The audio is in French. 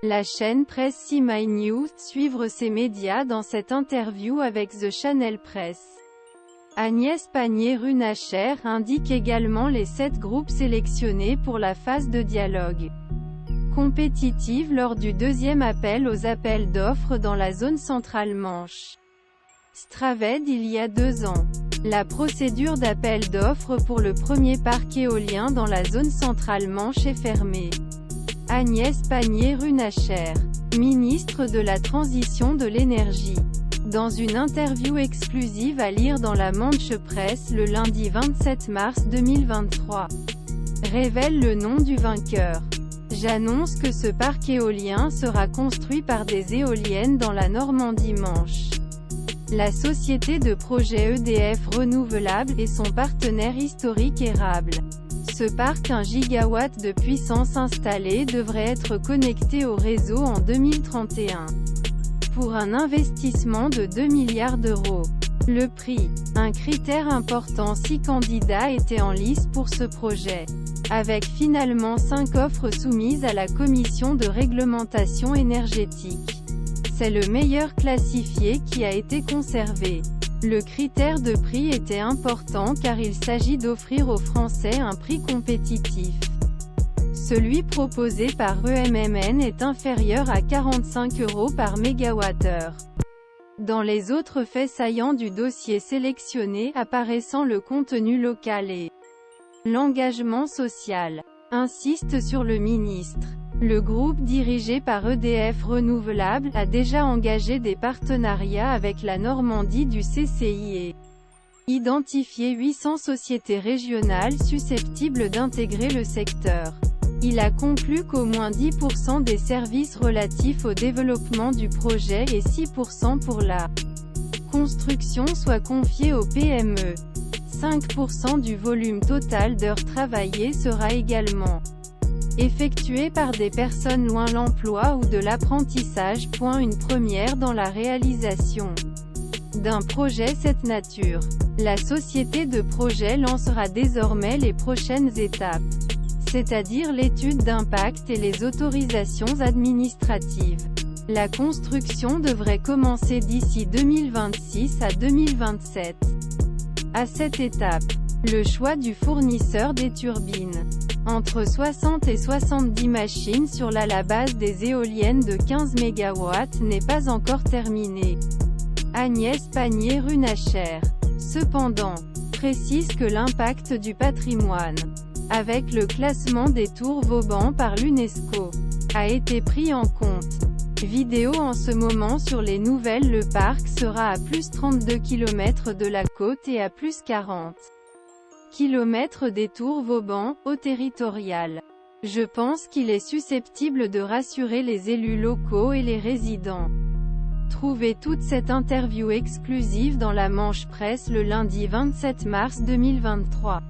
La chaîne presse See My News suivre ces médias dans cette interview avec The Channel Press. Agnès Pannier-Runacher indique également les 7 groupes sélectionnés pour la phase de dialogue compétitive lors du deuxième appel aux appels d'offres dans la zone centrale Manche. Straved il y a 2 ans. La procédure d'appel d'offres pour le premier parc éolien dans la zone centrale Manche est fermée. Agnès Pannier-Runacher, ministre de la Transition de l'énergie. Dans une interview exclusive à lire dans la Manche Presse le lundi 27 mars 2023, révèle le nom du vainqueur. J'annonce que ce parc éolien sera construit par des éoliennes dans la Normandie Manche. La société de projet EDF Renouvelable et son partenaire historique Érable. Ce parc 1 gigawatt de puissance installée devrait être connecté au réseau en 2031. Pour un investissement de 2 milliards d'euros. Le prix, un critère important. 6 candidats étaient en lice pour ce projet, avec finalement 5 offres soumises à la Commission de réglementation énergétique. C'est le meilleur classifié qui a été conservé. Le critère de prix était important car il s'agit d'offrir aux Français un prix compétitif. Celui proposé par EMMN est inférieur à 45 € par mégawattheure. Dans les autres faits saillants du dossier sélectionné apparaissant le contenu local et l'engagement social, insiste sur le ministre. Le groupe dirigé par EDF Renouvelable a déjà engagé des partenariats avec la Normandie du CCI et identifié 800 sociétés régionales susceptibles d'intégrer le secteur. Il a conclu qu'au moins 10% des services relatifs au développement du projet et 6% pour la construction soient confiés aux PME. 5% du volume total d'heures travaillées sera également effectué par des personnes loin l'emploi ou de l'apprentissage. Une première dans la réalisation d'un projet cette nature. La société de projet lancera désormais les prochaines étapes, c'est-à-dire l'étude d'impact et les autorisations administratives. La construction devrait commencer d'ici 2026 à 2027. À cette étape, le choix du fournisseur des turbines. Entre 60 et 70 machines sur la base des éoliennes de 15 MW n'est pas encore terminé. Agnès Pannier-Runacher, cependant, précise que l'impact du patrimoine, avec le classement des tours Vauban par l'UNESCO, a été pris en compte. Vidéo en ce moment sur les nouvelles. Le parc sera à plus 32 km de la côte et à plus 40 km des tours Vauban, au territorial. Je pense qu'il est susceptible de rassurer les élus locaux et les résidents. Trouvez toute cette interview exclusive dans la Manche Presse le lundi 27 mars 2023.